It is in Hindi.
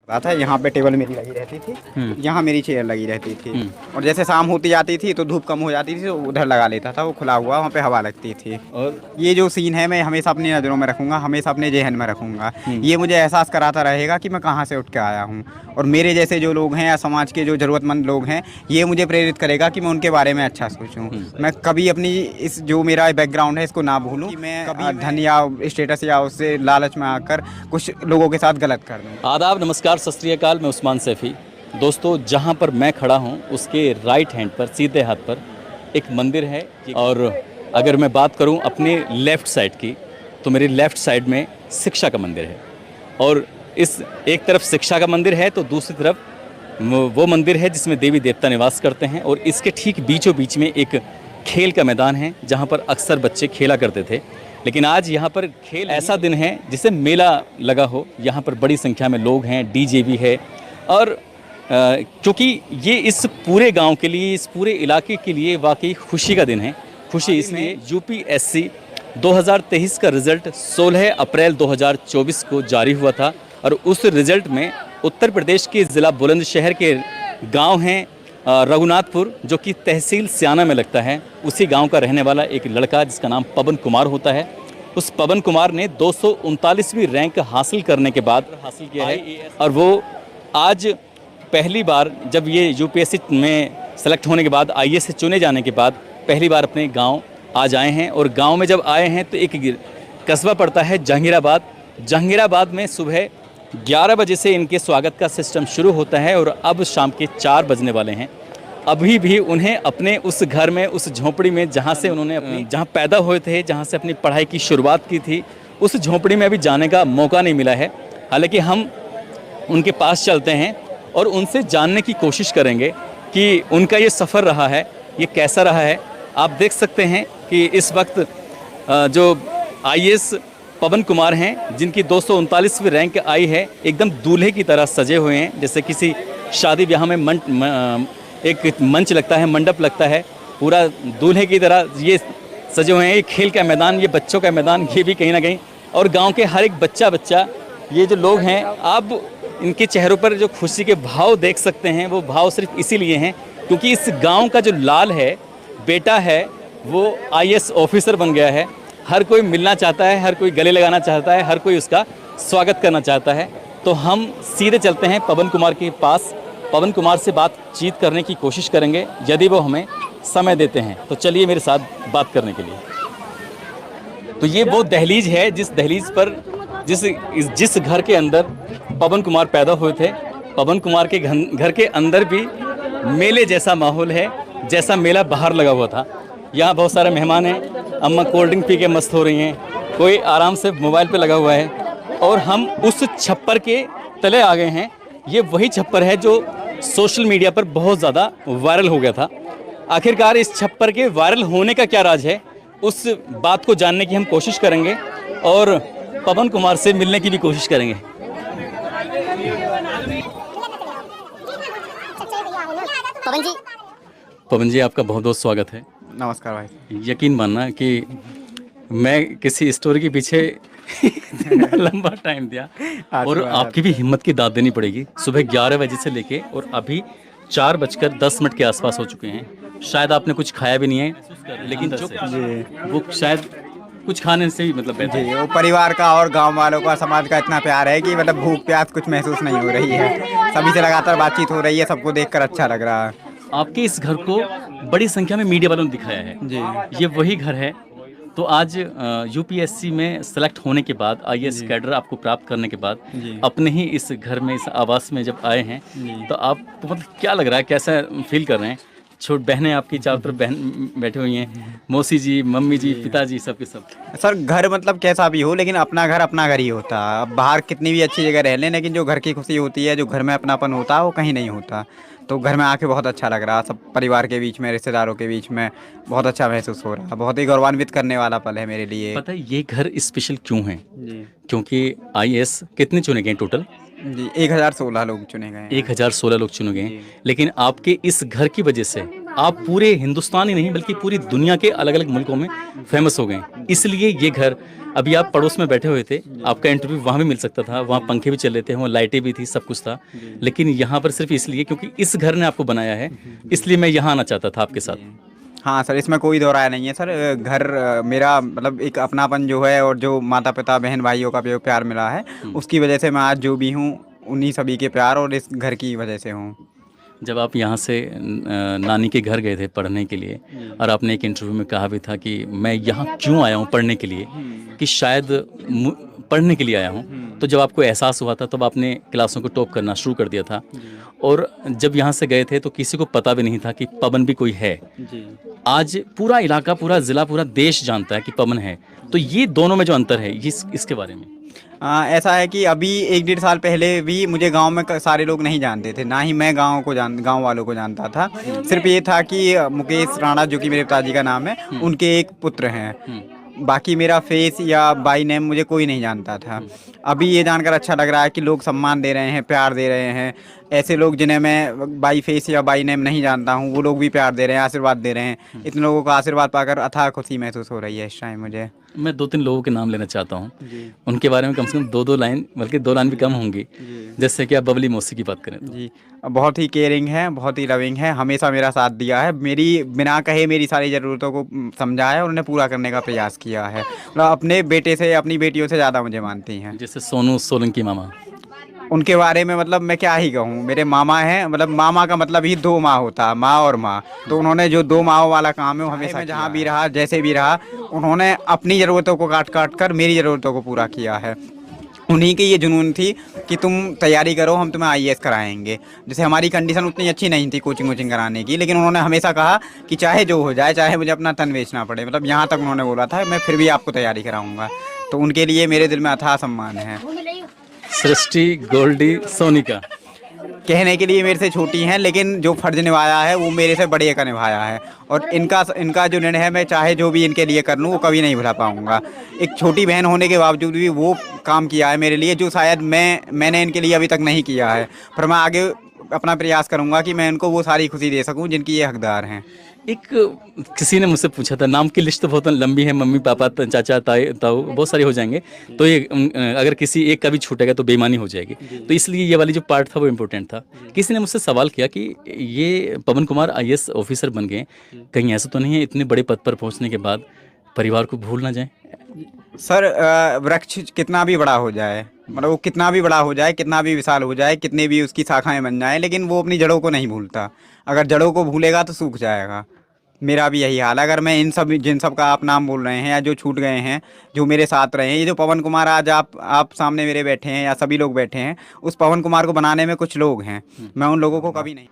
बात है, यहाँ पे टेबल मेरी लगी रहती थी, यहाँ मेरी चेयर लगी रहती थी, और जैसे शाम होती जाती थी तो धूप कम हो जाती थी तो उधर लगा लेता था, वो खुला हुआ, वहाँ पे हवा लगती थी। और ये जो सीन है मैं हमेशा अपनी नज़रों में रखूँगा, हमेशा अपने जहन में रखूँगा। ये मुझे एहसास कराता रहेगा कि मैं कहाँ से उठ के आया हूँ, और मेरे जैसे जो लोग हैं या समाज के जो ज़रूरतमंद लोग हैं, ये मुझे प्रेरित करेगा कि मैं उनके बारे में अच्छा सोचूँ। मैं कभी अपनी इस जो मेरा बैकग्राउंड है इसको ना भूलूँ कि मैं कभी धन या स्टेटस या उससे लालच में आकर कुछ लोगों के साथ गलत कर दूँ। आदाब, नमस्कार, सत श्री अकाल। मैं उस्मान सैफ़ी। दोस्तों, जहाँ पर मैं खड़ा हूँ उसके राइट हैंड पर, सीधे हाथ पर एक मंदिर है, और अगर मैं बात करूँ अपने लेफ़्ट साइड की, तो मेरी लेफ़्ट साइड में शिक्षा का मंदिर है। और इस एक तरफ शिक्षा का मंदिर है तो दूसरी तरफ वो मंदिर है जिसमें देवी देवता निवास करते हैं, और इसके ठीक बीचों बीच में एक खेल का मैदान है जहाँ पर अक्सर बच्चे खेला करते थे। लेकिन आज यहाँ पर खेल ऐसा दिन है जिसे मेला लगा हो। यहाँ पर बड़ी संख्या में लोग हैं, डीजे भी है, और क्योंकि ये इस पूरे गांव के लिए, इस पूरे इलाके के लिए वाकई खुशी का दिन है। खुशी इसलिए यूपीएससी 2023 का रिज़ल्ट 16 अप्रैल 2024 को जारी हुआ था, और उस रिज़ल्ट में उत्तर प्रदेश के ज़िला बुलंदशहर के गांव हैं रघुनाथपुर, जो कि तहसील स्याना में लगता है। उसी गांव का रहने वाला एक लड़का जिसका नाम पवन कुमार होता है। उस पवन कुमार ने 239वीं रैंक हासिल करने के बाद हासिल किया है, और वो आज पहली बार, जब ये यूपीएससी में सेलेक्ट होने के बाद, आईएएस से चुने जाने के बाद पहली बार अपने गांव आज आए हैं। और गांव में जब आए हैं तो एक कस्बा पड़ता है जहांगीराबाद। जहांगीराबाद में सुबह 11 बजे से इनके स्वागत का सिस्टम शुरू होता है, और अब शाम के 4 बजने वाले हैं। अभी भी उन्हें अपने उस घर में, उस झोंपड़ी में जहाँ से उन्होंने अपनी, जहाँ पैदा हुए थे, जहाँ से अपनी पढ़ाई की शुरुआत की थी, उस झोंपड़ी में अभी जाने का मौका नहीं मिला है। हालांकि हम उनके पास चलते हैं और उनसे जानने की कोशिश करेंगे कि उनका ये सफ़र रहा है, ये कैसा रहा है। आप देख सकते हैं कि इस वक्त जो आईएएस पवन कुमार हैं, जिनकी 239वीं रैंक आई है, एकदम दूल्हे की तरह सजे हुए हैं, जैसे किसी शादी ब्याह में एक मंच लगता है, मंडप लगता है, पूरा दूल्हे की तरह ये सजे हुए हैं। ये खेल का मैदान, ये बच्चों का मैदान, ये भी कहीं ना कहीं, और गांव के हर एक बच्चा, ये जो लोग हैं, आप इनके चेहरों पर जो खुशी के भाव देख सकते हैं, वो भाव सिर्फ इसीलिए हैं क्योंकि इस गांव का जो लाल है, बेटा है, वो आईएएस ऑफिसर बन गया है। हर कोई मिलना चाहता है, हर कोई गले लगाना चाहता है, हर कोई उसका स्वागत करना चाहता है। तो हम सीधे चलते हैं पवन कुमार के पास, पवन कुमार से बातचीत करने की कोशिश करेंगे यदि वो हमें समय देते हैं। तो चलिए मेरे साथ बात करने के लिए। तो ये वो दहलीज है जिस दहलीज पर जिस घर के अंदर पवन कुमार पैदा हुए थे। पवन कुमार के घर के अंदर भी मेले जैसा माहौल है, जैसा मेला बाहर लगा हुआ था। यहाँ बहुत सारे मेहमान हैं, अम्मा कोल्ड ड्रिंक पी के मस्त हो रही हैं, कोई आराम से मोबाइल पे लगा हुआ है, और हम उस छप्पर के तले आ गए हैं। ये वही छप्पर है जो सोशल मीडिया पर बहुत ज़्यादा वायरल हो गया था। आखिरकार इस छप्पर के वायरल होने का क्या राज है, उस बात को जानने की हम कोशिश करेंगे, और पवन कुमार से मिलने की भी कोशिश करेंगे। पवन जी, आपका बहुत बहुत स्वागत है। नमस्कार भाई। यकीन मानना कि मैं किसी स्टोरी के पीछे लंबा टाइम दिया, और आपकी भी हिम्मत की दाद देनी पड़ेगी। सुबह 11 बजे से लेके और अभी 4:10 के आसपास हो चुके हैं। शायद आपने कुछ खाया भी नहीं है, लेकिन जो वो शायद कुछ खाने से ही मतलब बेहतर जी, वो परिवार का और गांव वालों का, समाज का इतना प्यार है कि मतलब भूख प्यास कुछ महसूस नहीं हो रही है। सभी से लगातार बातचीत हो रही है, सबको देखकर अच्छा लग रहा है। आपके इस घर को बड़ी संख्या में मीडिया वालों ने दिखाया है जी, ये वही घर है। तो आज यूपीएससी में सेलेक्ट होने के बाद, आईएएस कैडर आपको प्राप्त करने के बाद, अपने ही इस घर में, इस आवास में जब आए हैं, तो आपको मतलब क्या लग रहा है, कैसा फील कर रहे हैं? छोट बहनें आपकी चारों तरफ बहन बैठे हुई हैं, मौसी जी, मम्मी जी, पिताजी, सब के सब। सर घर मतलब कैसा भी हो, लेकिन अपना घर ही होता है। अब बाहर कितनी भी अच्छी जगह रह लें, लेकिन जो घर की खुशी होती है, जो घर में अपनापन होता है, वो कहीं नहीं होता। तो घर में आके बहुत अच्छा लग रहा, सब परिवार के बीच में, रिश्तेदारों के बीच में बहुत अच्छा महसूस हो रहा। बहुत ही गौरवान्वित करने वाला पल है मेरे लिए। पता है ये घर स्पेशल क्यों है? क्योंकि आईएएस कितने चुने गए टोटल? जी, 1016 लोग चुने गए हैं। 1016 लोग चुने गए हैं, लेकिन आपके इस घर की वजह से आप पूरे हिंदुस्तान ही नहीं बल्कि पूरी दुनिया के अलग अलग मुल्कों में फेमस हो गए। इसलिए ये घर, अभी आप पड़ोस में बैठे हुए थे, आपका इंटरव्यू वहाँ भी मिल सकता था, वहाँ पंखे भी चल रहे थे, वहाँ लाइटें भी थी, सब कुछ था, लेकिन यहाँ पर सिर्फ इसलिए क्योंकि इस घर ने आपको बनाया है, इसलिए मैं यहाँ आना चाहता था आपके साथ। हाँ सर, इसमें कोई दो राय नहीं है सर। घर मेरा मतलब एक अपनापन जो है, और जो माता पिता बहन भाइयों का जो प्यार मिला है, उसकी वजह से मैं आज जो भी हूँ, उन्हीं सभी के प्यार और इस घर की वजह से हूँ। जब आप यहाँ से नानी के घर गए थे पढ़ने के लिए, और आपने एक इंटरव्यू में कहा भी था कि मैं यहाँ क्यों आया हूँ पढ़ने के लिए, कि शायद पढ़ने के लिए आया हूँ, तो जब आपको एहसास हुआ था तब आपने क्लासों को टॉप करना शुरू कर दिया था। और जब यहाँ से गए थे तो किसी को पता भी नहीं था कि पवन भी कोई है। आज पूरा इलाका, पूरा ज़िला, पूरा देश जानता है कि पवन है। तो ये दोनों में जो अंतर है, ये इसके बारे में। ऐसा है कि अभी 1-1.5 साल पहले भी मुझे गांव में सारे लोग नहीं जानते थे, ना ही मैं गांव वालों को जानता था। सिर्फ ये था कि मुकेश राणा, जो कि मेरे पिताजी का नाम है, उनके एक पुत्र हैं। बाकी मेरा फेस या बाई नेम मुझे कोई नहीं जानता था। अभी ये जानकर अच्छा लग रहा है कि लोग सम्मान दे रहे हैं, प्यार दे रहे हैं। ऐसे लोग जिन्हें मैं बाई फेस या बाई नेम नहीं जानता हूँ, वो लोग भी प्यार दे रहे हैं, आशीर्वाद दे रहे हैं। इतने लोगों का आशीर्वाद पाकर अथाह खुशी महसूस हो रही है इस टाइम मुझे। मैं 2-3 लोगों के नाम लेना चाहता हूँ, उनके बारे में कम से कम 2-2 लाइन, बल्कि 2 लाइन भी कम होंगी। जैसे कि आप बबली मौसी की बात करें तो। जी, बहुत ही केयरिंग है, बहुत ही लविंग है, हमेशा मेरा साथ दिया है, मेरी बिना कहे मेरी सारी ज़रूरतों को समझा है और उन्हें पूरा करने का प्रयास किया है। मतलब अपने बेटे से, अपनी बेटियों से ज़्यादा मुझे मानती हैं। जैसे सोनू सोलंकी मामा, उनके बारे में मतलब मैं क्या ही कहूँ। मेरे मामा हैं, मतलब मामा का मतलब ही 2 माँ होता है, माँ और माँ। तो उन्होंने जो 2 माँओं वाला काम है वो हमेशा जहाँ भी रहा, जैसे भी रहा, उन्होंने अपनी ज़रूरतों को काट काट कर मेरी ज़रूरतों को पूरा किया है। उन्हीं की ये जुनून थी कि तुम तैयारी करो, हम तुम्हें आईएएस कराएंगे। जैसे हमारी कंडीशन उतनी अच्छी नहीं थी कोचिंग वोचिंग कराने की, लेकिन उन्होंने हमेशा कहा कि चाहे जो हो जाए, चाहे मुझे अपना तन बेचना पड़े, मतलब यहाँ तक उन्होंने बोला था, मैं फिर भी आपको तैयारी कराऊंगा। तो उनके लिए मेरे दिल में अथाह सम्मान है। सृष्टि, गोल्डी, सोनिका कहने के लिए मेरे से छोटी हैं, लेकिन जो फर्ज निभाया है वो मेरे से बड़े का निभाया है। और इनका जो निर्णय है, मैं चाहे जो भी इनके लिए कर लूँ वो कभी नहीं भुला पाऊँगा। एक छोटी बहन होने के बावजूद भी वो काम किया है मेरे लिए, जो शायद मैंने इनके लिए अभी तक नहीं किया है। पर मैं आगे अपना प्रयास करूँगा कि मैं इनको वो सारी खुशी दे सकूँ जिनकी ये हकदार हैं। एक किसी ने मुझसे पूछा था, नाम की लिस्ट तो बहुत लंबी है, मम्मी पापा चाचा ताई ताऊ बहुत सारे हो जाएंगे, तो ये अगर किसी एक का भी छूटेगा तो बेईमानी हो जाएगी। तो इसलिए ये वाली जो पार्ट था वो इम्पोर्टेंट था। किसी ने मुझसे सवाल किया कि ये पवन कुमार आईएएस ऑफिसर बन गए, कहीं ऐसा तो नहीं है इतने बड़े पद पर पहुंचने के बाद परिवार को भूल ना जाए? सर, वृक्ष कितना भी बड़ा हो जाए, मतलब वो कितना भी बड़ा हो जाए, कितना भी विशाल हो जाए, कितने भी उसकी शाखाएं बन जाएं, लेकिन वो अपनी जड़ों को नहीं भूलता। अगर जड़ों को भूलेगा तो सूख जाएगा। मेरा भी यही हाल है। अगर मैं जिन सब का आप नाम बोल रहे हैं या जो छूट गए हैं, जो मेरे साथ रहे हैं, ये जो पवन कुमार आज आप सामने मेरे बैठे हैं या सभी लोग बैठे हैं, उस पवन कुमार को बनाने में कुछ लोग हैं। मैं उन लोगों को कभी नहीं